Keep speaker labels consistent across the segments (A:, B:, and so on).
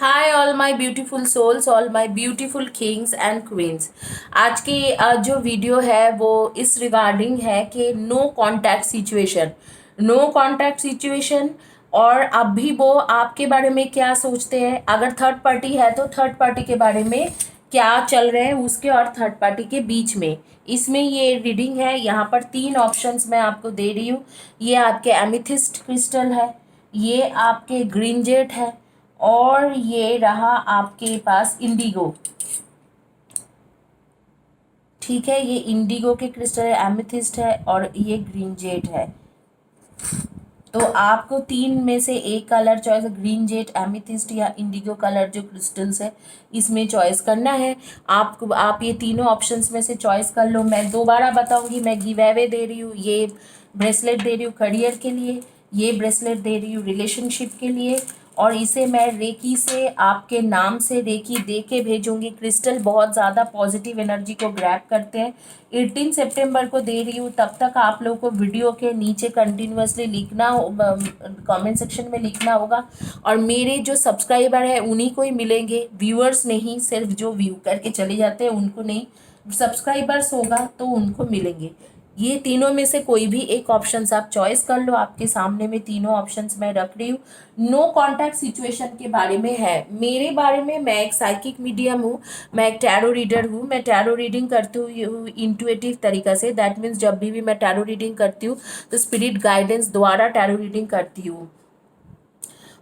A: Hi all my beautiful souls, all my beautiful kings and queens. आज की जो video है वो इस रिगार्डिंग है कि no contact situation, no contact situation. और अभी वो आपके बारे में क्या सोचते हैं, अगर थर्ड पार्टी है तो थर्ड पार्टी के बारे में क्या चल रहे हैं उसके और थर्ड पार्टी के बीच में। इसमें ये रीडिंग है, यहाँ पर 3 ऑप्शंस मैं आपको दे रही हूँ। ये आपके एमिथिस्ट क्रिस्टल है, ये आपके ग्रीन जेट है, और ये रहा आपके पास इंडिगो। ठीक है, ये इंडिगो के क्रिस्टल है, एमेथिस्ट है और ये ग्रीन जेट है। तो आपको 3 में से एक colour choice, green jet, amethyst या इंडिगो कलर जो क्रिस्टल्स है इसमें चॉइस करना है आपको। आप ये तीनों ऑप्शंस में से चॉइस कर लो। मैं दोबारा बताऊंगी, मैं गिव अवे दे रही हूँ, ये ब्रेसलेट दे रही हूँ करियर के लिए, ये ब्रेसलेट दे रही हूँ रिलेशनशिप के लिए, और इसे मैं रेकी से आपके नाम से रेकी दे के भेजूंगी। क्रिस्टल बहुत ज़्यादा पॉजिटिव एनर्जी को ग्रैब करते हैं। 18 सितंबर को दे रही हूँ, तब तक आप लोगों को वीडियो के नीचे कंटिन्यूअसली लिखना, कमेंट सेक्शन में लिखना होगा। और मेरे जो सब्सक्राइबर है उन्हीं को ही मिलेंगे, व्यूअर्स नहीं, सिर्फ जो व्यू करके चले जाते हैं उनको नहीं, सब्सक्राइबर्स होगा तो उनको मिलेंगे। ये तीनों में से कोई भी एक ऑप्शंस आप चॉइस कर लो। आपके सामने में तीनों ऑप्शंस मैं रख रही हूँ। नो कांटेक्ट सिचुएशन के बारे में है। मेरे बारे में, मैं एक साइकिक मीडियम हूँ, मैं एक टैरो रीडर हूँ। मैं टैरो रीडिंग करती हूँ इंट्यूटिव तरीका से। दैट मीन्स जब भी मैं टैरो रीडिंग करती हूँ तो स्पिरिट गाइडेंस द्वारा टैरो रीडिंग करती हूँ।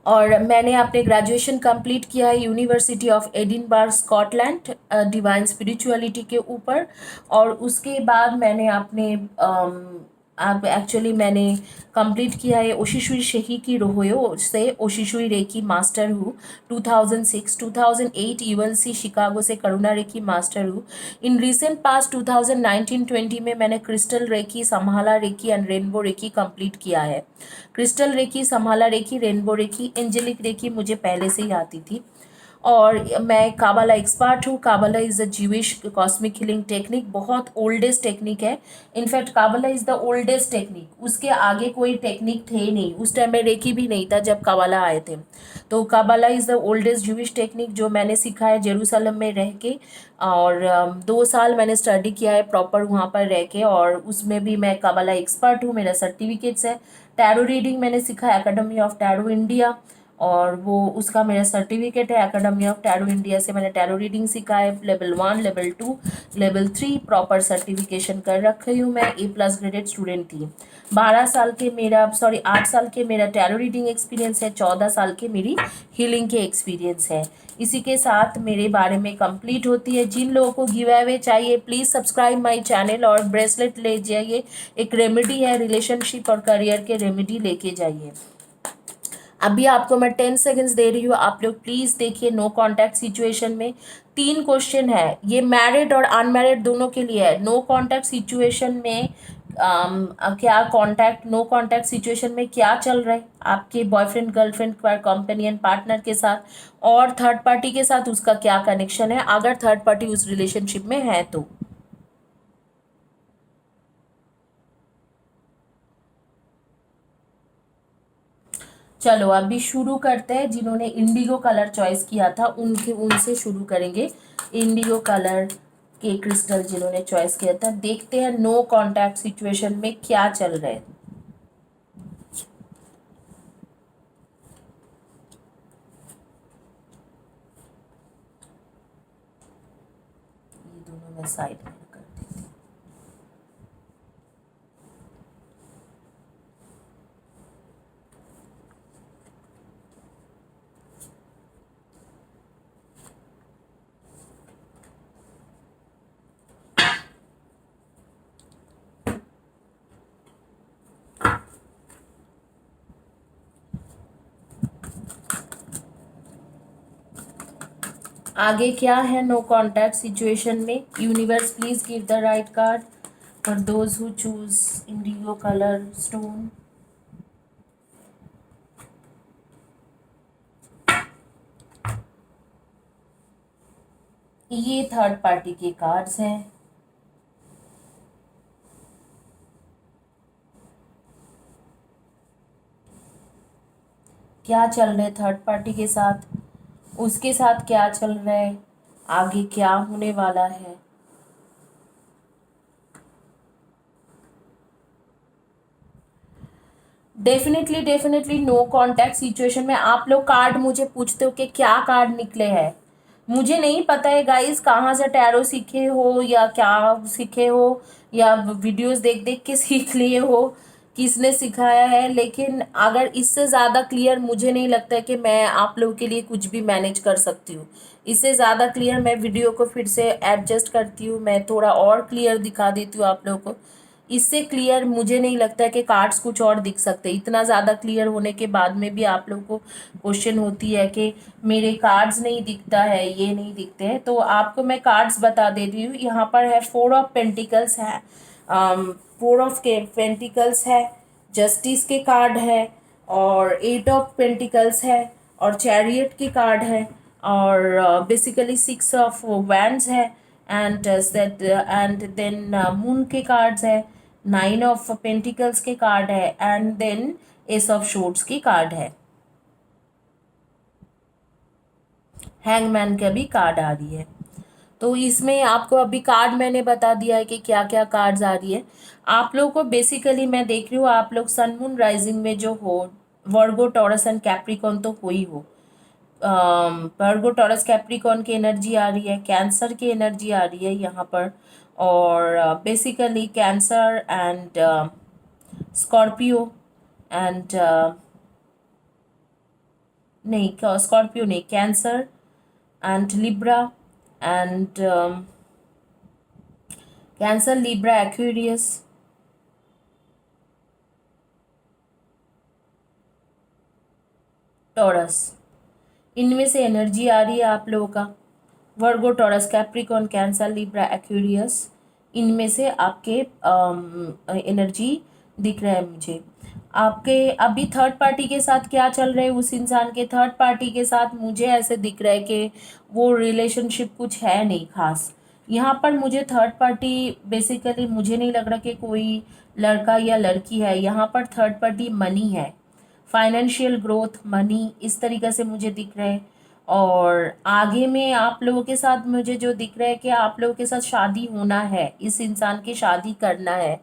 A: और मैंने अपने ग्रेजुएशन कंप्लीट किया है university of Edinburgh Scotland, divine spirituality के ऊपर। और उसके बाद मैंने अपने अब एक्चुअली मैंने कंप्लीट किया है ओशिशुई शेही की रोहोयो से ओशिशुई रेकी मास्टर हूँ। 2006 2008 यूएनसी शिकागो से करुणा रेकी मास्टर हूँ। इन रिसेंट पास्ट 2019-20 में मैंने crystal reiki, Shamballa reiki and rainbow reiki complete किया है। Crystal reiki, Shamballa reiki, rainbow reiki, angelic reiki मुझे पहले से ही आती थी। और मैं काबाला एक्सपर्ट हूँ। Kabbalah is a Jewish cosmic healing technique, बहुत ओल्डेस्ट टेक्निक है। In fact Kabbalah is the oldest technique, उसके आगे कोई टेक्निक थे नहीं। उस टाइम में रेकी भी नहीं था जब काबाला आए थे। तो Kabbalah is the oldest Jewish technique जो मैंने सीखा है जेरूसलम में रह के। और 2 साल मैंने स्टडी किया है प्रॉपर वहाँ पर रह के, और उसमें भी मैं काबाला एक्सपर्ट हूँ, मेरा सर्टिफिकेट्स है। टैरो रीडिंग मैंने सीखा है एकेडमी ऑफ टैरो इंडिया, और वो उसका मेरा सर्टिफिकेट है। एकेडमी ऑफ टैरो इंडिया से मैंने टैरो रीडिंग सीखा है, level 1, level 2, level 3 proper certification कर रखी हूँ। मैं A+ ग्रेडेड स्टूडेंट थी। 12 साल के मेरा, सॉरी 8 साल के मेरा टैरो रीडिंग एक्सपीरियंस है, 14 साल के मेरी हीलिंग के एक्सपीरियंस है। इसी के साथ मेरे बारे में कंप्लीट होती है। जिन लोगों को गिव अवे चाहिए प्लीज़ सब्सक्राइब माय चैनल और ब्रेसलेट ले जाइए। एक रेमेडी है रिलेशनशिप और करियर के, रेमेडी लेके जाइए। अभी आपको मैं 10 सेकेंड्स दे रही हूँ, आप लोग प्लीज़ देखिए। नो कांटेक्ट सिचुएशन में 3 क्वेश्चन है, ये मैरिड और अनमैरिड दोनों के लिए है। नो कांटेक्ट सिचुएशन में क्या कांटेक्ट, नो कांटेक्ट सिचुएशन में क्या चल रहा है आपके बॉयफ्रेंड, गर्लफ्रेंड, कंपेनियन, पार्टनर के साथ, और थर्ड पार्टी के साथ उसका क्या कनेक्शन है, अगर थर्ड पार्टी उस रिलेशनशिप में है तो। चलो अभी शुरू करते हैं। जिन्होंने इंडिगो कलर चॉइस किया था उनके, उनसे शुरू करेंगे। इंडिगो कलर के क्रिस्टल जिन्होंने चॉइस किया था, देखते हैं नो कांटेक्ट सिचुएशन में क्या चल रहा है। ये दोनों मैं साइड में करती हूँ। आगे क्या है नो कांटेक्ट सिचुएशन में? Universe please give the right card for those who choose Indigo colour stone. ये थर्ड पार्टी के कार्ड्स हैं। क्या चल रहे थर्ड पार्टी के साथ? उसके साथ क्या चल रहा है, आगे क्या होने वाला है। Definitely definitely no contact situation में आप लोग कार्ड मुझे पूछते हो कि क्या कार्ड निकले हैं। मुझे नहीं पता है गाइस कहाँ से टैरो सीखे हो या क्या सीखे हो, या वीडियोस देख देख के सीख लिए हो, किसने सिखाया है, लेकिन अगर इससे ज़्यादा क्लियर मुझे नहीं लगता है कि मैं आप लोगों के लिए कुछ भी मैनेज कर सकती हूँ। इससे ज़्यादा क्लियर मैं वीडियो को फिर से एडजस्ट करती हूँ, मैं थोड़ा और क्लियर दिखा देती हूँ आप लोगों को। इससे क्लियर मुझे नहीं लगता है कि कार्ड्स कुछ और दिख सकते। इतना ज़्यादा क्लियर होने के बाद में भी आप लोगों को क्वेश्चन होती है कि मेरे कार्ड्स नहीं दिखता है, ये नहीं दिखते हैं, तो आपको मैं कार्ड्स बता दे रही हूँ। यहाँ पर है 4 ऑफ पेंटिकल्स है, 4 ऑफ पेंटिकल्स है, जस्टिस के कार्ड है, और 8 ऑफ पेंटिकल्स है, और चैरियट की कार्ड है, और बेसिकली 6 ऑफ वैंड्स है, एंड देन मून के कार्ड्स है, 9 ऑफ पेंटिकल्स के कार्ड है, एंड देन एस ऑफ शोर्ड्स की कार्ड है। हैंगमैन का भी कार्ड आ रही है। तो इसमें आपको अभी कार्ड मैंने बता दिया है कि क्या क्या कार्ड्स आ रही है। आप लोगों को बेसिकली मैं देख रही हूँ आप लोग सन मून राइजिंग में जो हो, वर्गो टॉरस एंड कैप्रिकॉन तो हो ही हो। वर्गो टॉरस कैप्रिकॉन की एनर्जी आ रही है, कैंसर की एनर्जी आ रही है यहाँ पर, और basically Cancer and Scorpio and नहीं, स्कॉर्पियो नहीं, Cancer and Libra and Cancer, Libra, Aquarius, Taurus, इनमें से एनर्जी आ रही है आप लोगों का। Virgo, Taurus, Capricorn, Cancer, Libra, Aquarius, इनमें से आपके एनर्जी दिख रहा है मुझे। आपके अभी थर्ड पार्टी के साथ क्या चल रहा है, उस इंसान के थर्ड पार्टी के साथ मुझे ऐसे दिख रहा है कि वो रिलेशनशिप कुछ है नहीं खास। यहाँ पर मुझे थर्ड पार्टी बेसिकली मुझे नहीं लग रहा कि कोई लड़का या लड़की है। यहाँ पर थर्ड पार्टी मनी है, फाइनेंशियल ग्रोथ, मनी, इस तरीके से मुझे दिख रहा है। और आगे में आप लोगों के साथ मुझे जो दिख रहा है कि आप लोगों के साथ शादी होना है, इस इंसान की शादी करना है,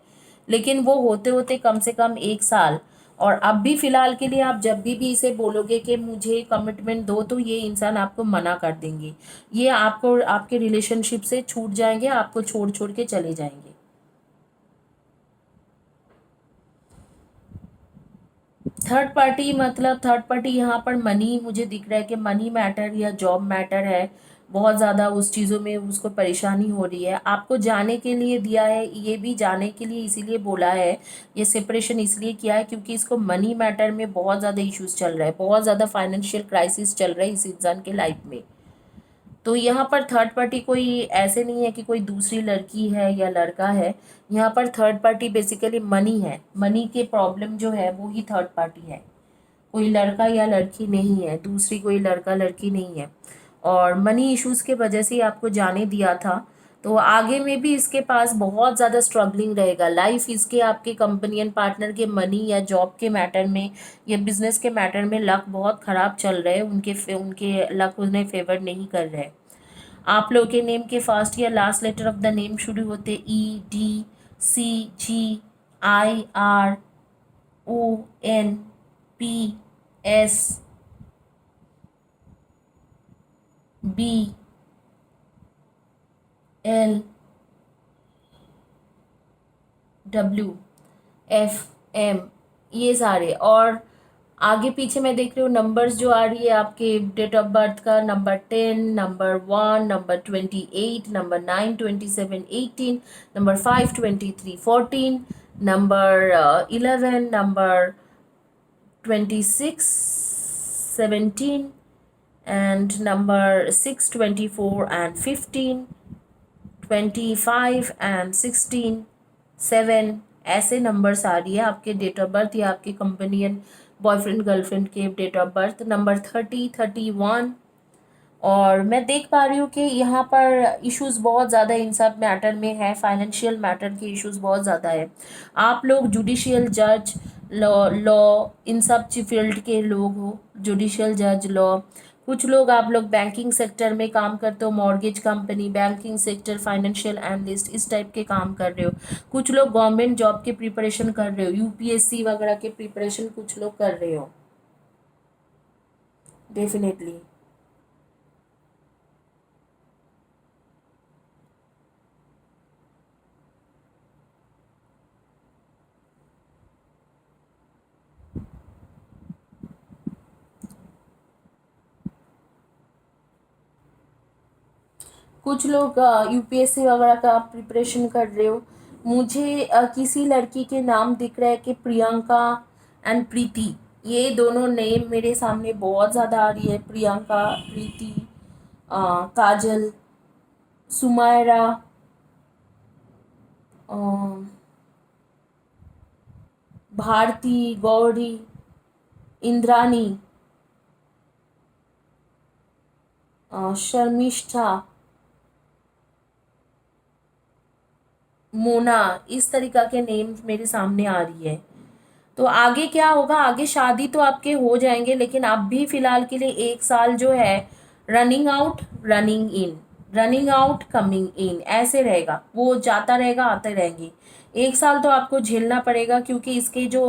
A: लेकिन वो होते होते कम से कम 1 साल। और अब भी फ़िलहाल के लिए आप जब भी इसे बोलोगे कि मुझे कमिटमेंट दो, तो ये इंसान आपको मना कर देंगे। ये आपको आपके रिलेशनशिप से छूट जाएंगे, आपको छोड़ छोड़ के चले जाएंगे। थर्ड पार्टी मतलब थर्ड पार्टी यहाँ पर मनी मुझे दिख रहा है कि मनी मैटर या जॉब मैटर है, बहुत ज़्यादा उस चीज़ों में उसको परेशानी हो रही है। आपको जाने के लिए दिया है, ये भी जाने के लिए इसीलिए बोला है, ये सेपरेशन इसलिए किया है क्योंकि इसको मनी मैटर में बहुत ज़्यादा इश्यूज चल रहा है, बहुत ज़्यादा फाइनेंशियल क्राइसिस चल रहा है इस इंसान के लाइफ में। तो यहाँ पर थर्ड पार्टी कोई ऐसे नहीं है कि कोई दूसरी लड़की है या लड़का है। यहाँ पर थर्ड पार्टी बेसिकली मनी है, मनी के प्रॉब्लम जो है वो ही थर्ड पार्टी है। कोई लड़का या लड़की नहीं है, दूसरी कोई लड़का लड़की नहीं है। और मनी इश्यूज़ के वजह से ही आपको जाने दिया था। तो आगे में भी इसके पास बहुत ज़्यादा स्ट्रगलिंग रहेगा लाइफ। इसके आपके कंपनियन पार्टनर के मनी या जॉब के मैटर में या बिजनेस के मैटर में लक बहुत ख़राब चल रहे हैं, उनके लक उन्हें फेवर नहीं कर रहे। आप लोग के नेम के फर्स्ट या last letter of the name शुरू होते EDCIRONPSBLW FM, ये सारे। और आगे पीछे मैं देख रही हूँ नंबर्स जो आ रही है आपके डेट ऑफ बर्थ का, number 10, number 1, number 28, number 9, 27, 18, number 5, 23, 14, number 11, number 26, 17, and number 6, 24 and 15, 25 and 16, 7, ऐसे नंबर्स आ रही है आपके डेट ऑफ बर्थ या आपके कंपेनियन बॉयफ्रेंड गर्लफ्रेंड के डेट ऑफ बर्थ। नंबर 30, 31। और मैं देख पा रही हूँ कि यहाँ पर इश्यूज बहुत ज़्यादा इन सब मैटर में है, फाइनेंशियल मैटर के इश्यूज बहुत ज़्यादा है। आप लोग जुडिशियल जज, लॉ इन सब फील्ड के लोग हो, जुडिशियल जज, लॉ, कुछ लोग आप लोग बैंकिंग सेक्टर में काम करते हो, mortgage company, banking sector, financial analyst, इस टाइप के काम कर रहे हो। कुछ लोग गवर्नमेंट जॉब की प्रिपरेशन कर रहे हो, यूपीएससी वगैरह के प्रिपरेशन कुछ लोग कर रहे हो डेफिनेटली। कुछ लोग यूपीएससी वगैरह का प्रिपरेशन कर रहे हो। मुझे किसी लड़की के नाम दिख रहा है कि प्रियंका एंड प्रीति, ये दोनों नेम मेरे सामने बहुत ज़्यादा आ रही है। प्रियंका, प्रीति, काजल, सुमायरा, अ, भारती, गौरी, इंद्रानी, शर्मिष्ठा, मोना, इस तरीका के नेम मेरे सामने आ रही है। तो आगे क्या होगा, आगे शादी तो आपके हो जाएंगे, लेकिन अभी फिलहाल के लिए एक साल जो है running out running in, running out coming in ऐसे रहेगा, वो जाता रहेगा आते रहेंगे। एक साल तो आपको झेलना पड़ेगा, क्योंकि इसके जो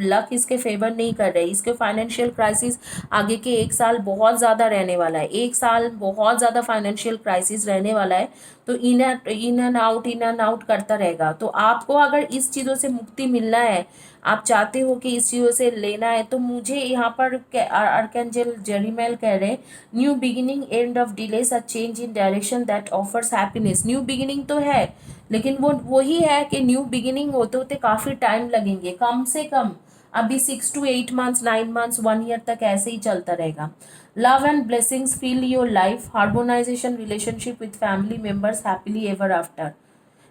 A: लक इसके फेवर नहीं कर रहे, इसके फाइनेंशियल क्राइसिस आगे के एक साल बहुत ज़्यादा रहने वाला है। एक साल बहुत ज़्यादा फाइनेंशियल क्राइसिस रहने वाला है। तो इन एंड आउट करता रहेगा। तो आपको अगर इस चीज़ों से मुक्ति मिलना है, आप चाहते हो कि इस चीज़ों से लेना है, तो मुझे यहाँ पर आर्कएंजल जेरिमैल कह रहे हैं, new beginning, end of delays, a change in direction that offers happiness. New beginning तो है, लेकिन वो वही है कि न्यू बिगिनिंग होते होते काफ़ी टाइम लगेंगे, कम से कम अभी 6 to 8 months, 9 months, 1 year तक ऐसे ही चलता रहेगा। Love and blessings fill your life, harmonisation relationship with family members, happily ever after.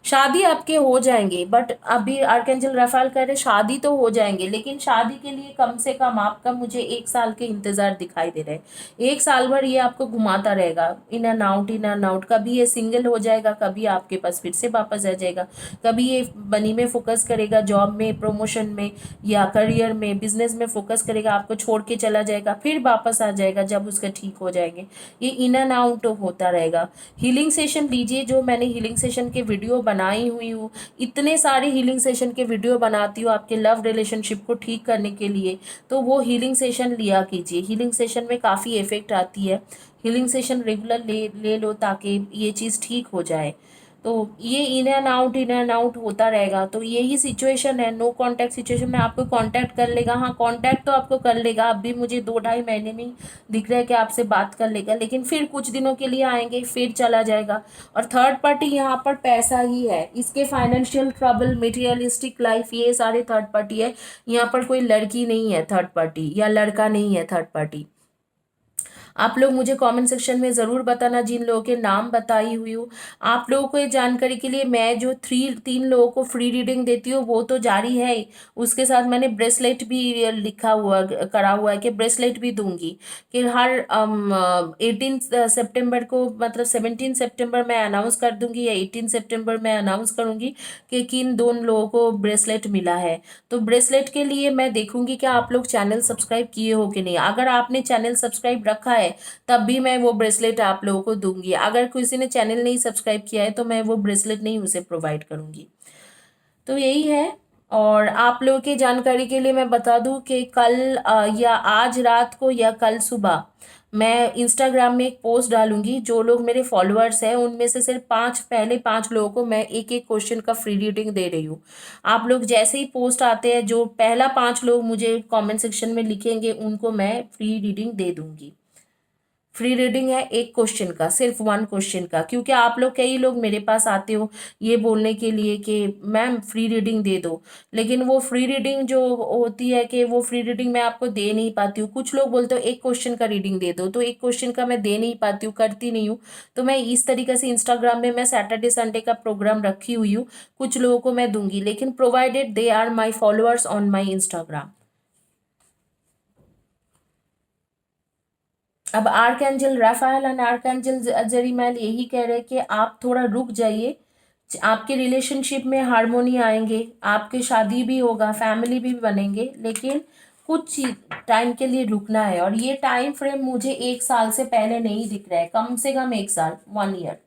A: शादी आपके हो जाएंगे, बट अभी आर्कएंजल राफेल कह रहे शादी तो हो जाएंगे, लेकिन शादी के लिए कम से कम आपका मुझे एक साल के इंतजार दिखाई दे रहे हैं। एक साल भर ये आपको घुमाता रहेगा, in and out in and out. कभी ये सिंगल हो जाएगा, कभी आपके पास फिर से वापस आ जाएगा। कभी ये मनी में फोकस करेगा, जॉब में, प्रमोशन में, या करियर में, बिजनेस में फोकस करेगा, आपको छोड़ के चला जाएगा, फिर वापस आ जाएगा जब उसका ठीक हो जाएंगे। ये इन एंड आउट होता रहेगा। हीलिंग सेशन लीजिए, जो मैंने हीलिंग सेशन के वीडियो बनाई हुई हूँ, इतने सारे हीलिंग सेशन के वीडियो बनाती हूँ आपके लव रिलेशनशिप को ठीक करने के लिए। तो वो हीलिंग सेशन लिया कीजिए, हीलिंग सेशन में काफ़ी इफेक्ट आती है। हीलिंग सेशन रेगुलर ले लो, ताकि ये चीज़ ठीक हो जाए। तो ये इन एंड आउट होता रहेगा। तो यही सिचुएशन है, नो कांटेक्ट सिचुएशन में आपको कांटेक्ट कर लेगा। हाँ, कांटेक्ट तो आपको कर लेगा, अभी मुझे 2-2.5 महीने में ही दिख रहा है कि आपसे बात कर लेगा, लेकिन फिर कुछ दिनों के लिए आएंगे, फिर चला जाएगा। और थर्ड पार्टी यहाँ पर पैसा ही है, इसके फाइनेंशियल ट्रबल, मटेरियलिस्टिक लाइफ, ये सारे थर्ड पार्टी है। यहाँ पर कोई लड़की नहीं है थर्ड पार्टी, या लड़का नहीं है थर्ड पार्टी। आप लोग मुझे कमेंट सेक्शन में ज़रूर बताना, जिन लोगों के नाम बताई हुई हूँ। आप लोगों को ये जानकारी के लिए, मैं जो 3 लोगों को फ्री रीडिंग देती हूँ वो तो जारी है ही, उसके साथ मैंने ब्रेसलेट भी लिखा हुआ करा हुआ है कि ब्रेसलेट भी दूंगी। कि हर 18 सितंबर को, मतलब 17 सितंबर मैं अनाउंस कर दूंगी, या 18 सितंबर मैं अनाउंस करूंगी कि किन 2 लोगों को ब्रेसलेट मिला है। तो ब्रेसलेट के लिए मैं देखूंगी कि आप लोग चैनल सब्सक्राइब किए हो कि नहीं। अगर आपने चैनल सब्सक्राइब रखा है, तब भी मैं वो ब्रेसलेट आप लोगों को दूंगी। अगर किसी ने चैनल नहीं सब्सक्राइब किया है, तो मैं वो ब्रेसलेट नहीं उसे प्रोवाइड करूंगी। तो यही है। और आप लोगों की जानकारी के लिए मैं बता दूं कि कल या आज रात को या कल सुबह मैं इंस्टाग्राम में एक पोस्ट डालूंगी। जो लोग मेरे फॉलोअर्स हैं, उनमें से सिर्फ पहले 5 लोगों को मैं एक एक क्वेश्चन का फ्री रीडिंग दे रही हूँ। आप लोग जैसे ही पोस्ट आते हैं, जो पहला 5 लोग मुझे कमेंट सेक्शन में लिखेंगे, उनको मैं फ्री रीडिंग दे दूंगी। फ्री रीडिंग है एक क्वेश्चन का, सिर्फ 1 क्वेश्चन का। क्योंकि आप लोग, कई लोग मेरे पास आते हो ये बोलने के लिए कि मैम फ्री रीडिंग दे दो, लेकिन वो फ्री रीडिंग जो होती है, कि वो फ्री रीडिंग मैं आपको दे नहीं पाती हूँ। कुछ लोग बोलते हो एक क्वेश्चन का रीडिंग दे दो, तो एक क्वेश्चन का मैं दे नहीं पाती हूँ, करती नहीं हूँ। तो मैं इस तरीके से इंस्टाग्राम में मैं सैटरडे संडे का प्रोग्राम रखी हुई हूँ, कुछ लोगों को मैं दूंगी, लेकिन provided they are my followers on my Instagram. अब archangel Raphael and archangel Jeremiel यही कह रहे हैं कि आप थोड़ा रुक जाइए। आपके रिलेशनशिप में हार्मोनी आएंगे, आपके शादी भी होगा, फैमिली भी बनेंगे, लेकिन कुछ टाइम के लिए रुकना है, और ये टाइम फ्रेम मुझे 1 साल से पहले नहीं दिख रहा है, कम से कम 1 साल, 1 ईयर।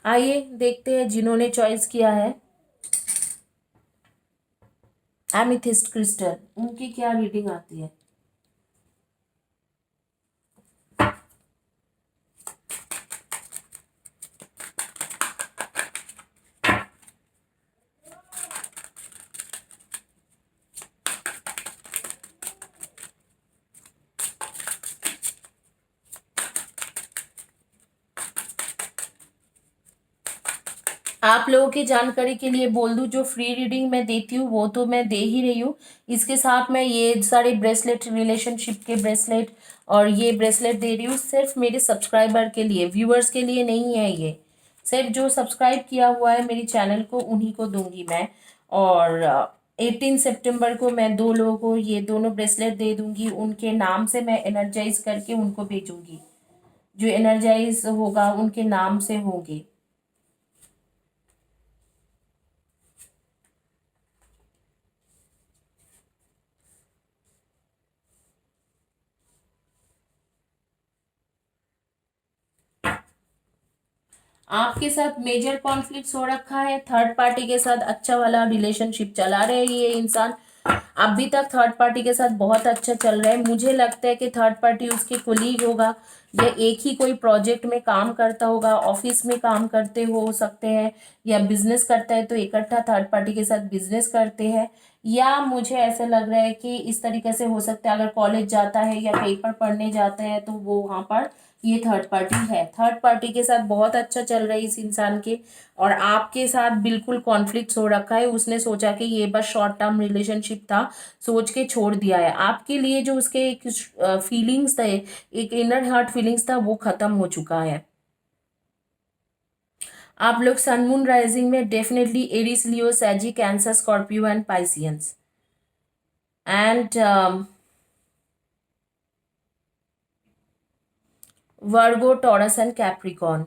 A: आइए देखते हैं जिन्होंने चॉइस किया है एमिथिस्ट क्रिस्टल, उनकी क्या रीडिंग आती है। आप लोगों की जानकारी के लिए बोल दूं, जो फ्री रीडिंग मैं देती हूँ वो तो मैं दे ही रही हूँ, इसके साथ मैं ये सारे ब्रेसलेट, रिलेशनशिप के ब्रेसलेट और ये ब्रेसलेट दे रही हूँ सिर्फ मेरे सब्सक्राइबर के लिए, व्यूअर्स के लिए नहीं है। ये सिर्फ जो सब्सक्राइब किया हुआ है मेरी चैनल को उन्हीं को दूंगी मैं। और 18 सितंबर को मैं 2 लोगों को ये दोनों ब्रेसलेट दे दूंगी, उनके नाम से मैं एनर्जाइज करके उनको भेजूंगी, जो एनर्जाइज होगा उनके नाम से होंगे। आपके साथ मेजर कॉन्फ्लिक्ट्स हो रखा है, थर्ड पार्टी के साथ अच्छा वाला रिलेशनशिप चला रहे हैं ये इंसान, अभी तक थर्ड पार्टी के साथ बहुत अच्छा चल रहा है। मुझे लगता है कि थर्ड पार्टी उसके कोलीग होगा, या एक ही कोई प्रोजेक्ट में काम करता होगा, ऑफिस में काम करते हो सकते हैं, या बिजनेस करता है तो इकट्ठा थर्ड पार्टी के साथ बिजनेस करते हैं। या मुझे ऐसा लग रहा है कि इस तरीके से हो सकता है, अगर कॉलेज जाता है या पेपर पढ़ने जाता है तो वो वहाँ पर ये थर्ड पार्टी है, थर्ड पार्टी के साथ बहुत अच्छा चल रहा है इस इंसान के। और आपके साथ बिल्कुल कॉन्फ्लिक्ट हो रखा है, उसने सोचा कि ये बस शॉर्ट टर्म रिलेशनशिप था, सोच के छोड़ दिया है। आपके लिए जो उसके एक फीलिंग्स थे, एक इनर हार्ट फीलिंग्स था, वो खत्म हो चुका है। आप लोग सन मून राइजिंग में definitely Aries, Leo, Sagi, Cancer, Scorpio and Pisceans and Virgo, Taurus and Capricorn.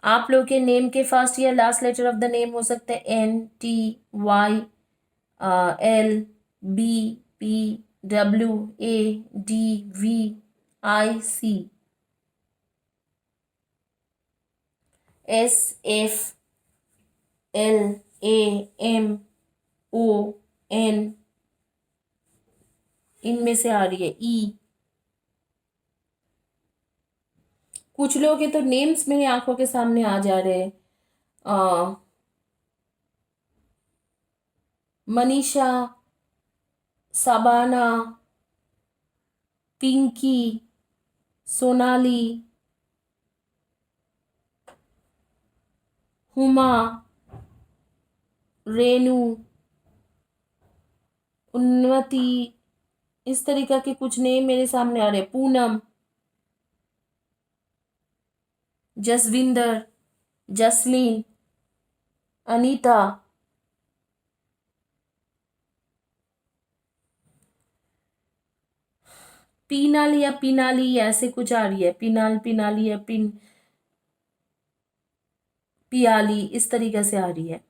A: आप लोग के नेम के फर्स्ट या last letter of the name हो सकते हैं NT, Y, LBPWADVIC, SFLAMON, इनमें से आ रही है E। कुछ लोग के तो नेम्स मेरी आंखों के सामने आ जा रहे हैं, मनीषा, सबाना, पिंकी, सोनाली, हुमा, रेनू, उन्नति, इस तरीका के कुछ नेम मेरे सामने आ रहे हैं, पूनम, जसविंदर, जसलीन, अनीता, पीनाल या पिनाली ऐसे कुछ आ रही है, पिनाल, पिनाली या पियाली, इस तरीके से आ रही है।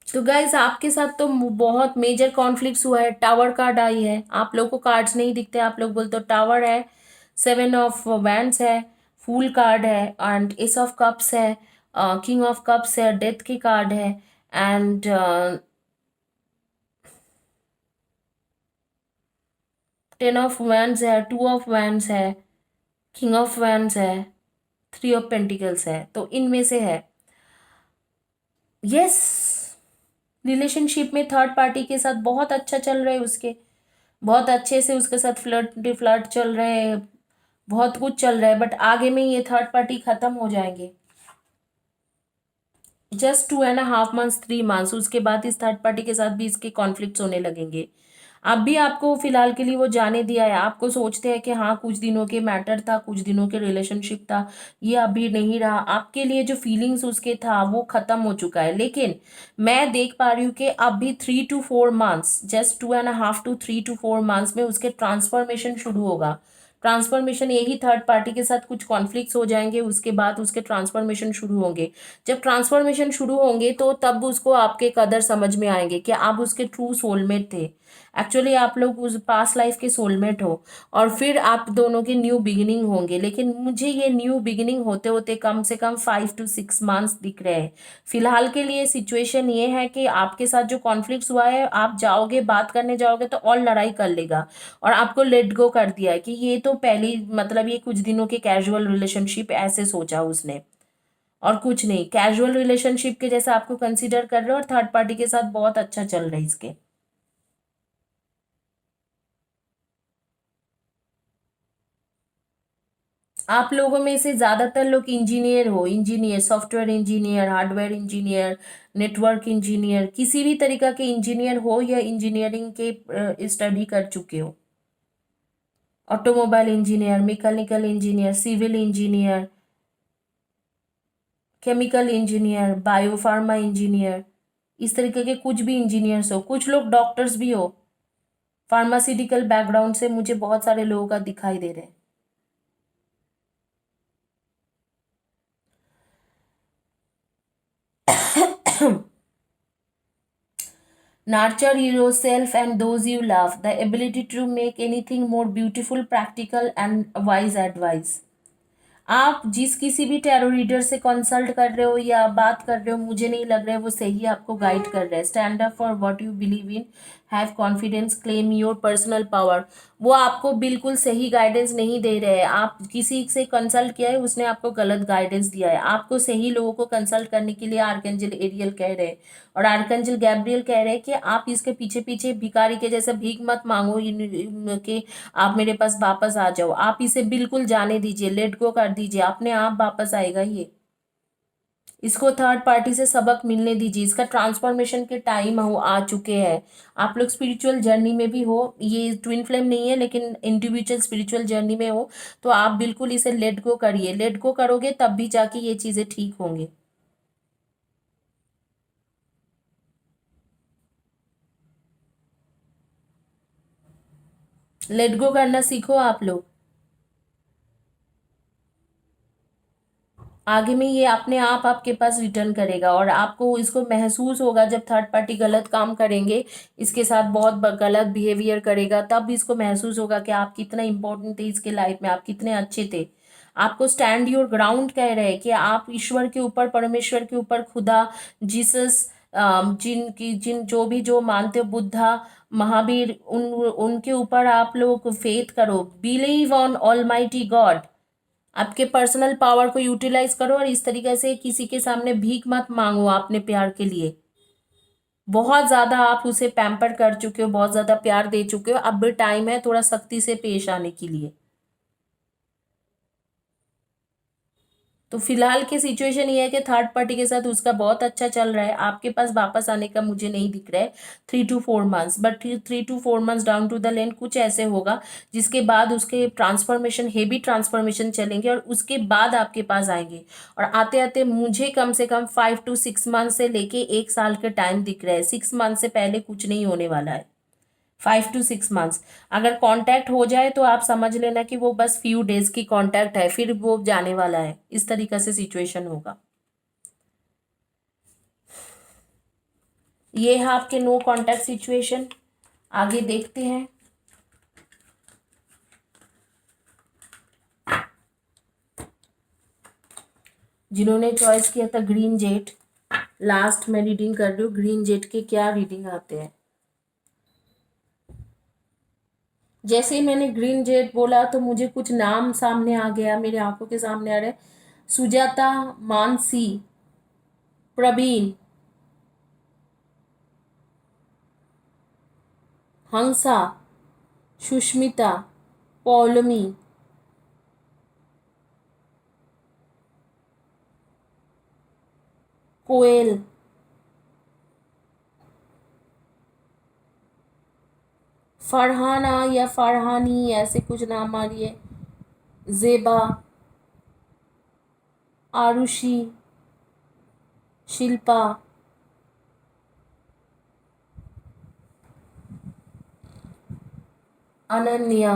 A: तो गाइज आपके साथ तो बहुत मेजर कॉन्फ्लिक्ट्स हुआ है। टावर कार्ड आई है, आप लोग को कार्ड्स नहीं दिखते, आप लोग बोलते हो टावर है, 7 ऑफ वैंड्स है, फूल कार्ड है, एंड एस ऑफ कप्स है, किंग ऑफ कप्स है, डेथ की कार्ड है, एंड 10 ऑफ वैंड्स है, 2 ऑफ वैंड्स है, किंग ऑफ वैंड्स है, 3 ऑफ पेंटिकल्स है। तो इनमें से है, यस, रिलेशनशिप में थर्ड पार्टी के साथ बहुत अच्छा चल रहा है उसके, बहुत अच्छे से उसके साथ फ्लर्ट चल रहे हैं, बहुत कुछ चल रहा है, बट आगे में ये थर्ड पार्टी खत्म हो जाएंगे, जस्ट 2.5 मंथ्स, 3 मंथ्स, उसके बाद इस थर्ड पार्टी के साथ भी इसके कॉन्फ्लिक्ट्स होने लगेंगे। अब भी आपको फिलहाल के लिए वो जाने दिया है, आपको सोचते हैं कि हाँ कुछ दिनों के मैटर था, कुछ दिनों के रिलेशनशिप था, ये अभी नहीं रहा, आपके लिए जो फीलिंग्स उसके था वो खत्म हो चुका है। लेकिन मैं देख पा रही हूँ कि अभी 3 to 4 months, just 2.5 to 3 to 4 months में उसके ट्रांसफॉर्मेशन शुरू होगा। ट्रांसफॉर्मेशन यही थर्ड पार्टी के साथ कुछ कॉन्फ्लिक्ट्स हो जाएंगे, उसके बाद उसके ट्रांसफॉर्मेशन शुरू होंगे। जब ट्रांसफॉर्मेशन शुरू होंगे तो तब उसको आपके कदर समझ में आएंगे कि आप उसके ट्रू सोलमेट थे, एक्चुअली आप लोग उस पास्ट लाइफ के सोलमेट हो, और फिर आप दोनों की न्यू बिगिनिंग होंगे। लेकिन मुझे ये न्यू बिगिनिंग होते होते कम से कम 5 to 6 months दिख रहे हैं। फिलहाल के लिए सिचुएशन ये है कि आपके साथ जो कॉन्फ्लिक्ट्स हुआ है, आप जाओगे बात करने जाओगे तो और लड़ाई कर लेगा, और आपको लेट गो कर दिया है कि ये तो पहली मतलब ये कुछ दिनों के कैजुअल रिलेशनशिप ऐसे सोचा उसने, और कुछ नहीं, कैजुअल रिलेशनशिप के जैसा आपको कंसीडर कर रहे हो, और थर्ड पार्टी के साथ बहुत अच्छा चल रहा है इसके। आप लोगों में से ज्यादातर लोग इंजीनियर हो, engineer, software engineer, hardware engineer, network engineer, किसी भी तरीका के इंजीनियर हो या इंजीनियरिंग के स्टडी कर चुके हो, automobile engineer, mechanical engineer, civil engineer, chemical engineer, biopharma engineer, इस तरीके के कुछ भी इंजीनियर्स हो, कुछ लोग डॉक्टर्स भी हो, फार्मास्यूटिकल बैकग्राउंड से मुझे बहुत सारे लोगों का दिखाई दे रहे हैं। Nurture yourself and those you love. The ability to make anything more beautiful, practical, and wise advice. आप जिस किसी भी टैरो रीडर से कंसल्ट कर रहे हो या बात कर रहे हो, मुझे नहीं लग रहा है वो सही आपको गाइड कर रहा है। Stand up for what you believe in, have confidence, claim your personal power, वो आपको बिल्कुल सही गाइडेंस नहीं दे रहे हैं। आप किसी से कंसल्ट किया है, उसने आपको गलत गाइडेंस दिया है। आपको सही लोगों को कंसल्ट करने के लिए आर्कएंजल एरियल कह रहे हैं, और आर्कएंजल गैब्रियल कह रहे हैं कि आप इसके पीछे पीछे भिखारी के जैसा भीख मत मांगो कि आप मेरे पास वापस आ जाओ। आप इसे बिल्कुल जाने दीजिए, लेट गो कर दीजिए, अपने आप वापस आएगा ये। इसको थर्ड पार्टी से सबक मिलने दीजिए, इसका ट्रांसफॉर्मेशन के टाइम हो आ चुके हैं। आप लोग स्पिरिचुअल जर्नी में भी हो, ये ट्विन फ्लेम नहीं है लेकिन इंडिविजुअल स्पिरिचुअल जर्नी में हो, तो आप बिल्कुल इसे लेट गो करिए। लेट गो करोगे तब भी जाके ये चीजें ठीक होंगी। लेट गो करना सीखो आप लोग। आगे में ये अपने आप आपके पास रिटर्न करेगा, और आपको इसको महसूस होगा जब थर्ड पार्टी गलत काम करेंगे, इसके साथ बहुत गलत बिहेवियर करेगा, तब इसको महसूस होगा कि आप कितना इंपॉर्टेंट थे इसके लाइफ में, आप कितने अच्छे थे। आपको स्टैंड योर ग्राउंड कह रहे हैं कि आप ईश्वर के ऊपर, परमेश्वर के ऊपर, खुदा, जीसस, जिन जो भी जो मानते हो, बुद्धा, महावीर, उनके ऊपर आप लोग फेथ करो, बिलीव ऑन ऑलमाइटी गॉड। आपके पर्सनल पावर को यूटिलाइज करो, और इस तरीके से किसी के सामने भीख मत मांगो अपने प्यार के लिए। बहुत ज्यादा आप उसे पैम्पर कर चुके हो, बहुत ज्यादा प्यार दे चुके हो, अब भी टाइम है थोड़ा सख्ती से पेश आने के लिए। तो फिलहाल की सिचुएशन ये है कि थर्ड पार्टी के साथ उसका बहुत अच्छा चल रहा है, आपके पास वापस आने का मुझे नहीं दिख रहा है 3 to 4 months, but 3 to 4 months down to the line कुछ ऐसे होगा जिसके बाद उसके ट्रांसफॉर्मेशन, हेवी ट्रांसफॉर्मेशन चलेंगे, और उसके बाद आपके पास आएंगे। और आते आते मुझे कम से कम 5 to 6 months से लेके 1 साल के टाइम दिख रहा है। 6 months से पहले कुछ नहीं होने वाला है। 5 to 6 months, अगर कांटेक्ट हो जाए तो आप समझ लेना कि वो बस फ्यू डेज की कांटेक्ट है, फिर वो जाने वाला है। इस तरीके से सिचुएशन होगा। ये है आपके नो कांटेक्ट सिचुएशन। आगे देखते हैं। जिन्होंने चॉइस किया था ग्रीन जेट, लास्ट में रीडिंग कर रही हूँ, ग्रीन जेट के क्या रीडिंग आते हैं। जैसे ही मैंने ग्रीन जेट बोला तो मुझे कुछ नाम सामने आ गया, मेरे आंखों के सामने आ रहे। सुजाता, मानसी, प्रवीण, हंसा, सुष्मिता, पौलमी, कोयल, फरहाना या फरहानी, ऐसे कुछ नाम आ रही है, जेबा, आरुषि, शिल्पा, अनन्या,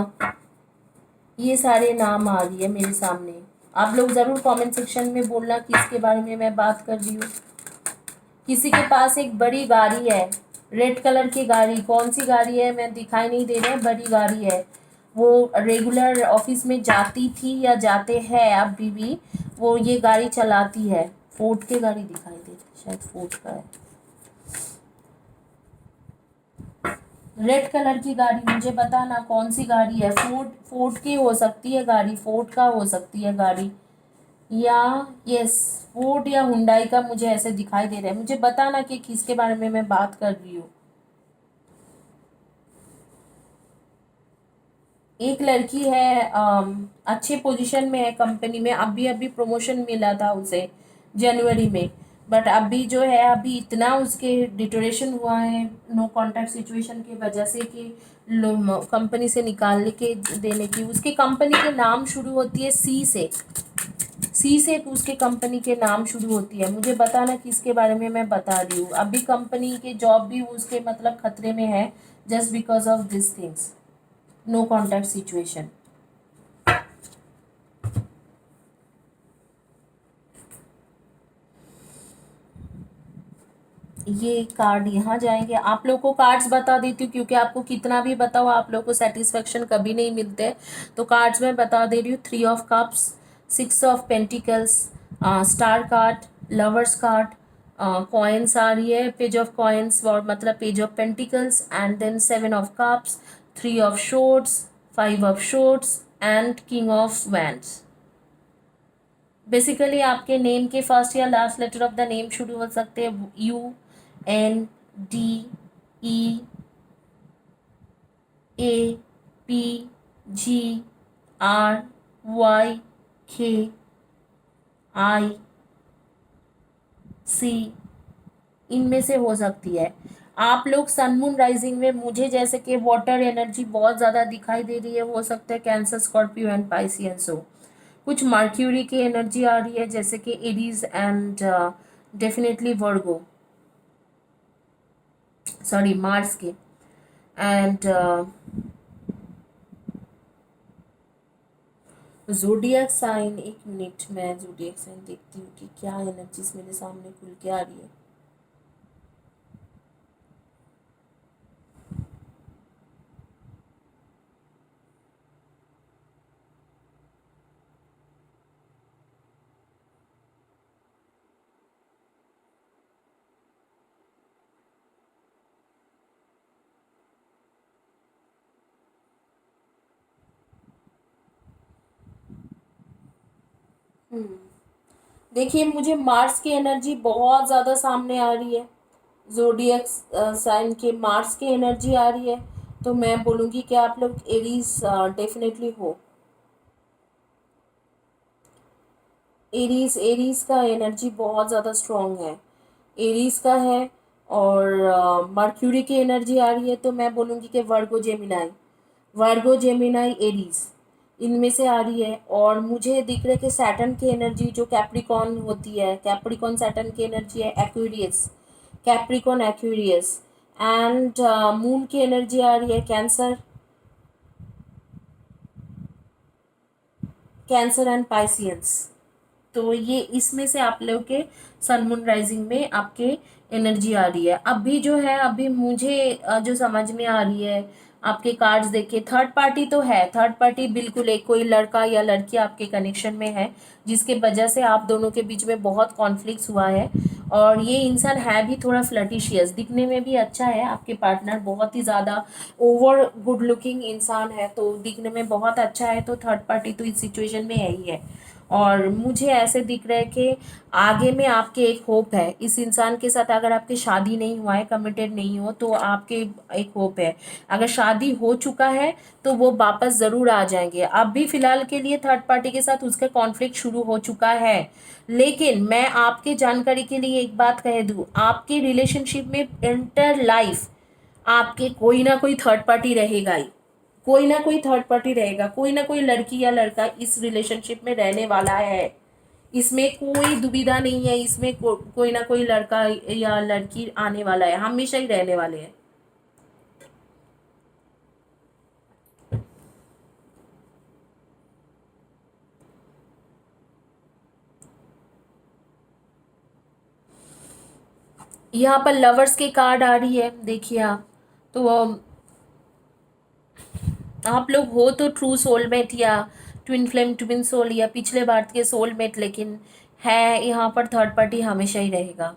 A: ये सारे नाम आ रही है मेरे सामने। आप लोग ज़रूर कमेंट सेक्शन में बोलना किसके बारे में मैं बात कर रही हूँ। किसी के पास एक बड़ी गाड़ी है, रेड कलर की गाड़ी, कौन सी गाड़ी है मैं दिखाई नहीं दे रहा है, बड़ी गाड़ी है। वो रेगुलर ऑफिस में जाती थी या जाते हैं अभी भी, वो ये गाड़ी चलाती है। फोर्ड की गाड़ी दिखाई दे रही, शायद फोर्ड का है। रेड कलर की गाड़ी, मुझे बताना कौन सी गाड़ी है। फोर्ड, फोर्ड की हो सकती है गाड़ी, फोर्ड का हो सकती है गाड़ी, या यस फोर्ड या हुंडई का, मुझे ऐसे दिखाई दे रहा है। मुझे बताना कि किसके बारे में मैं बात कर रही हूँ। एक लड़की है, अच्छे पोजीशन में है कंपनी में, अभी अभी प्रमोशन मिला था उसे जनवरी में। बट अभी जो है, अभी इतना उसके डिटोरेशन हुआ है नो कॉन्टैक्ट सिचुएशन की वजह से कि कंपनी से निकालने के देने की। उसके कंपनी के नाम शुरू होती है सी से, सी से उसके कंपनी के नाम शुरू होती है। मुझे बताना किसके बारे में मैं बता रही हूँ। अभी कंपनी के जॉब भी उसके मतलब खतरे में है, just because of this things, no contact situation. ये कार्ड यहाँ जाएंगे। आप लोग को कार्ड्स बता देती हूँ, क्योंकि आपको कितना भी बताओ आप लोग को सेटिस्फेक्शन कभी नहीं मिलते। तो कार्ड्स में बता दे रही हूँ। 3 of cups, 6 of pentacles, star card, lovers card, coins आ रही है, पेज ऑफ कॉइन्स और मतलब page of pentacles, and then 7 of cups, 3 of swords, 5 of swords and king of wands. Basically आपके नेम के फर्स्ट या last letter of the name शुरू हो सकते हैं UNDEAPGRYKIC, इनमें से हो सकती है। आप लोग सन मून राइजिंग में मुझे जैसे कि वाटर एनर्जी बहुत ज़्यादा दिखाई दे रही है, हो सकता है कैंसर, स्कॉर्पियो एंड पाइसियंस हो। कुछ मर्क्यूरी की एनर्जी आ रही है जैसे कि Aries and definitely Virgo, sorry Mars के, एंड जोडियक साइन। एक मिनट, मैं जोडियक साइन देखती हूँ कि क्या एनर्जीज मेरे सामने खुल के आ रही है। देखिए, मुझे मार्स की एनर्जी बहुत ज़्यादा सामने आ रही है। जोडियक साइन के मार्स की एनर्जी आ रही है, तो मैं बोलूँगी कि आप लोग एरीज डेफिनेटली हो। एरीज, एरीज का एनर्जी बहुत ज़्यादा स्ट्रॉन्ग है, एरीज का है। और मर्क्यूरी की एनर्जी आ रही है, तो मैं बोलूँगी कि वर्गो जेमिनाई, वर्गो जेमिनाई एरीज, इनमें से आ रही है। और मुझे दिख रहा है कि सैटर्न की एनर्जी जो कैप्रिकॉन होती है, कैप्रिकॉन सैटर्न की एनर्जी है Aquarius, Capricorn Aquarius. And moon की एनर्जी आ रही है कैंसर, कैंसर एंड पाइसियंस। तो ये इसमें से आप लोग के सन मून राइजिंग में आपके एनर्जी आ रही है। अभी जो है, अभी मुझे जो समझ में आ रही है आपके कार्ड्स देखे, थर्ड पार्टी तो है, थर्ड पार्टी बिल्कुल एक कोई लड़का या लड़की आपके कनेक्शन में है, जिसके वजह से आप दोनों के बीच में बहुत कॉन्फ्लिक्ट हुआ है। और ये इंसान है भी थोड़ा फ्लर्टिशियस, दिखने में भी अच्छा है आपके पार्टनर, बहुत ही ज़्यादा ओवर गुड लुकिंग इंसान है, तो दिखने में बहुत अच्छा है। तो थर्ड पार्टी तो इस सिचुएशन में है ही है। और मुझे ऐसे दिख रहा है कि आगे में आपके एक होप है इस इंसान के साथ। अगर आपकी शादी नहीं हुआ है, कमिटेड नहीं हो, तो आपके एक होप है। अगर शादी हो चुका है तो वो वापस ज़रूर आ जाएंगे। अभी फ़िलहाल के लिए थर्ड पार्टी के साथ उसका कॉन्फ्लिक्ट शुरू हो चुका है। लेकिन मैं आपके जानकारी के लिए एक बात कह दूँ, आपके रिलेशनशिप में इंटर लाइफ आपके कोई ना कोई थर्ड पार्टी रहेगा ही, कोई ना कोई थर्ड पार्टी रहेगा, कोई ना कोई लड़की या लड़का इस रिलेशनशिप में रहने वाला है। इसमें कोई दुविधा नहीं है, इसमें कोई ना कोई लड़का या लड़की आने वाला है, हमेशा ही रहने वाले हैं। यहाँ पर लवर्स के कार्ड आ रही है, देखिए आप। तो आप लोग हो तो ट्रू सोलमेट या ट्विन फ्लेम ट्विन सोल या पिछले बार के सोलमेट, लेकिन है यहाँ पर थर्ड पार्टी हमेशा ही रहेगा।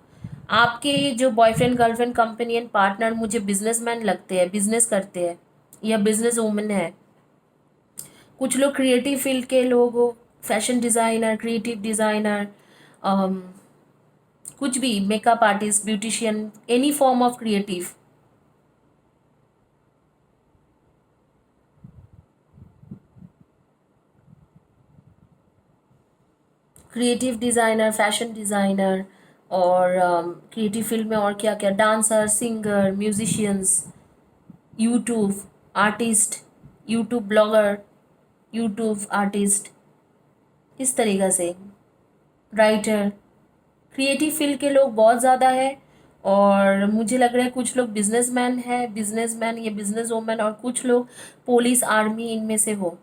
A: आपके जो बॉयफ्रेंड गर्लफ्रेंड कंपेनियन पार्टनर मुझे बिजनेसमैन लगते हैं, बिजनेस करते हैं या बिजनेस वूमन है। कुछ लोग क्रिएटिव फील्ड के लोग हो, फैशन डिज़ाइनर, क्रिएटिव डिज़ाइनर, कुछ भी, makeup artist, beautician, any form of creative. Creative designer, fashion designer, और क्रिएटिव फील्ड में और क्या क्या, dancer, singer, musicians, YouTube artist, YouTube blogger, YouTube artist, इस तरीक़ा से राइटर, क्रिएटिव फील्ड के लोग बहुत ज़्यादा है। और मुझे लग रहा है कुछ लोग बिजनेसमैन है, बिजनेसमैन या बिजनेस वूमेन, और कुछ लोग पुलिस, आर्मी, इनमें से हो।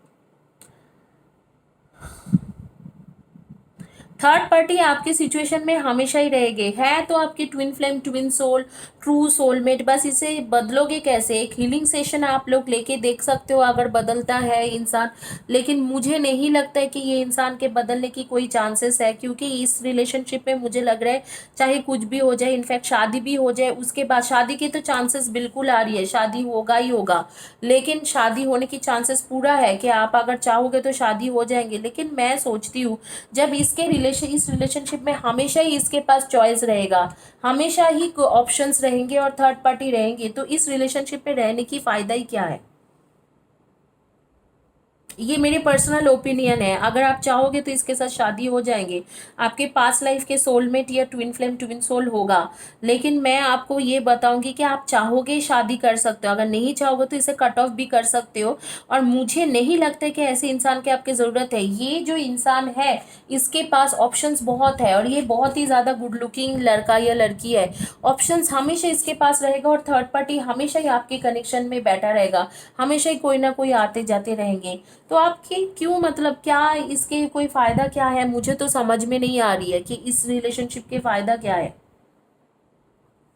A: थर्ड पार्टी आपकी सिचुएशन में हमेशा ही रहेगी, है तो आपकी twin flame twin soul true soulmate. बस इसे बदलोगे कैसे? एक हीलिंग सेशन आप लोग लेके देख सकते हो अगर बदलता है इंसान, लेकिन मुझे नहीं लगता है कि ये इंसान के बदलने की कोई चांसेस है, क्योंकि इस रिलेशनशिप में मुझे लग रहा है चाहे कुछ भी हो जाए, इनफैक्ट शादी भी हो जाए, उसके बाद शादी की तो चांसेस बिल्कुल आ रही है, शादी होगा ही होगा। लेकिन शादी होने की चांसेस पूरा है कि आप अगर चाहोगे तो शादी हो जाएंगे। लेकिन मैं सोचती हूँ जब इस रिलेशनशिप में हमेशा ही इसके पास चॉइस रहेगा, हमेशा ही ऑप्शंस रहेंगे और थर्ड पार्टी रहेंगे, तो इस रिलेशनशिप में रहने की फ़ायदा ही क्या है? ये मेरे पर्सनल ओपिनियन है। अगर आप चाहोगे तो इसके साथ शादी हो जाएंगे, आपके पास लाइफ के सोलमेट या ट्विन फ्लेम ट्विन सोल होगा। लेकिन मैं आपको ये बताऊंगी कि आप चाहोगे शादी कर सकते हो, अगर नहीं चाहोगे तो इसे कट ऑफ भी कर सकते हो। और मुझे नहीं लगता कि ऐसे इंसान की आपकी ज़रूरत है। ये जो इंसान है इसके पास ऑप्शंस बहुत है, और ये बहुत ही ज़्यादा गुड लुकिंग लड़का या लड़की है। ऑप्शंस हमेशा इसके पास रहेगा, और थर्ड पार्टी हमेशा ही आपके कनेक्शन में बैठा रहेगा, हमेशा ही कोई ना कोई आते जाते रहेंगे। तो आपकी क्यों, मतलब क्या इसके कोई फ़ायदा क्या है? मुझे तो समझ में नहीं आ रही है कि इस रिलेशनशिप के फ़ायदा क्या है।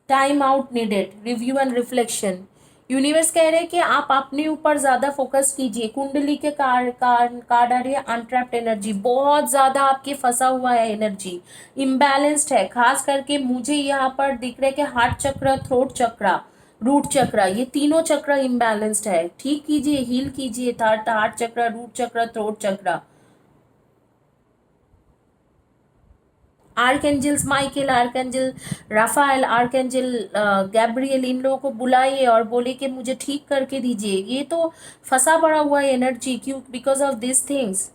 A: Time out needed, review and reflection. Universe कह रहे हैं कि आप अपने ऊपर ज़्यादा फोकस कीजिए। कुंडली के कार्ड आ रही है अनट्रैप्ड एनर्जी, बहुत ज़्यादा आपके फंसा हुआ है, एनर्जी इम्बैलेंस्ड है। खास करके मुझे यहाँ पर दिख रहा है कि हार्ट चक्र, थ्रोट चक्र, रूट चक्र, ये तीनों चक्र इम्बैलेंस्ड है। ठीक कीजिए, हील कीजिए हार्ट चक्र, root chakra, throat chakra. Archangels Michael, archangel Raphael, archangel Gabriel, इन लोगों को बुलाइए और बोले कि मुझे ठीक करके दीजिए। ये तो फंसा पड़ा हुआ है एनर्जी, क्यों? Because of this things.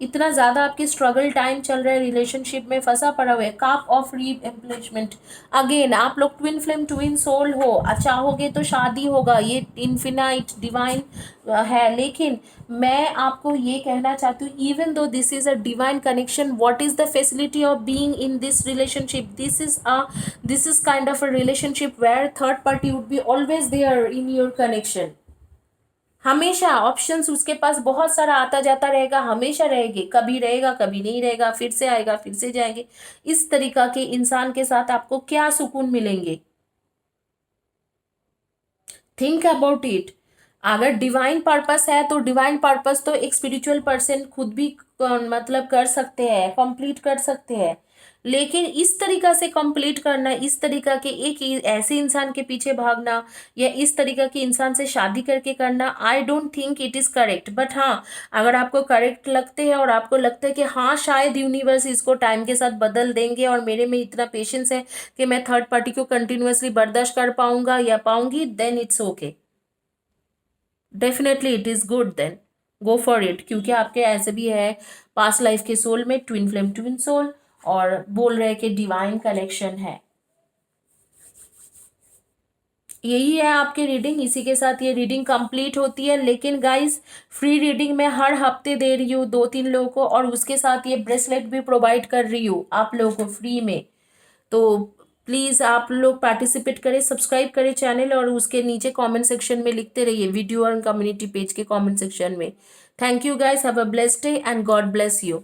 A: इतना ज़्यादा आपकी स्ट्रगल टाइम चल रहा है, रिलेशनशिप में फंसा पड़ा हुआ है। काप ऑफ री एम्प्लिशमेंट। अगेन आप लोग ट्विन फ्लेम ट्विन सोल हो, चाहोगे तो शादी होगा, ये इन्फिनाइट डिवाइन है। लेकिन मैं आपको ये कहना चाहती हूँ, even though this is a divine connection, what is the facility of being in this relationship? This is kind of a relationship where third party would be always there in your connection. हमेशा options उसके पास बहुत सारा आता जाता रहेगा, हमेशा रहेगी, कभी रहेगा कभी नहीं रहेगा, फिर से आएगा फिर से जाएंगे। इस तरीका के इंसान के साथ आपको क्या सुकून मिलेंगे? Think about it. अगर डिवाइन पर्पस है तो डिवाइन पर्पस तो एक स्पिरिचुअल पर्सन खुद भी मतलब कर सकते हैं, कंप्लीट कर सकते हैं। लेकिन इस तरीका से कंप्लीट करना, इस तरीका के एक ऐसे इंसान के पीछे भागना, या इस तरीका के इंसान से शादी करके करना, I don't think it is correct. But हाँ, अगर आपको करेक्ट लगते हैं और आपको लगता है कि हाँ शायद यूनिवर्स इसको टाइम के साथ बदल देंगे और मेरे में इतना पेशेंस है कि मैं थर्ड पार्टी को कंटिन्यूअसली बर्दाश्त कर पाऊंगा या पाऊंगी, then it's okay. Definitely it is good, then go for it. क्योंकि आपके ऐसे भी है पास्ट लाइफ के सोल में ट्विन फ्लेम ट्विन सोल, और बोल रहे हैं कि डिवाइन कनेक्शन है। यही है आपकी रीडिंग, इसी के साथ ये रीडिंग कंप्लीट होती है। लेकिन गाइस, फ्री रीडिंग मैं हर हफ्ते दे रही हूँ 2-3 लोगों को, और उसके साथ ये ब्रेसलेट भी प्रोवाइड कर रही हूँ आप लोगों को फ्री में। तो प्लीज़ आप लोग पार्टिसिपेट करें, सब्सक्राइब करें चैनल, और उसके नीचे कमेंट सेक्शन में लिखते रहिए, वीडियो और कम्युनिटी पेज के कमेंट सेक्शन में। Thank you guys, have a blessed day and God bless you.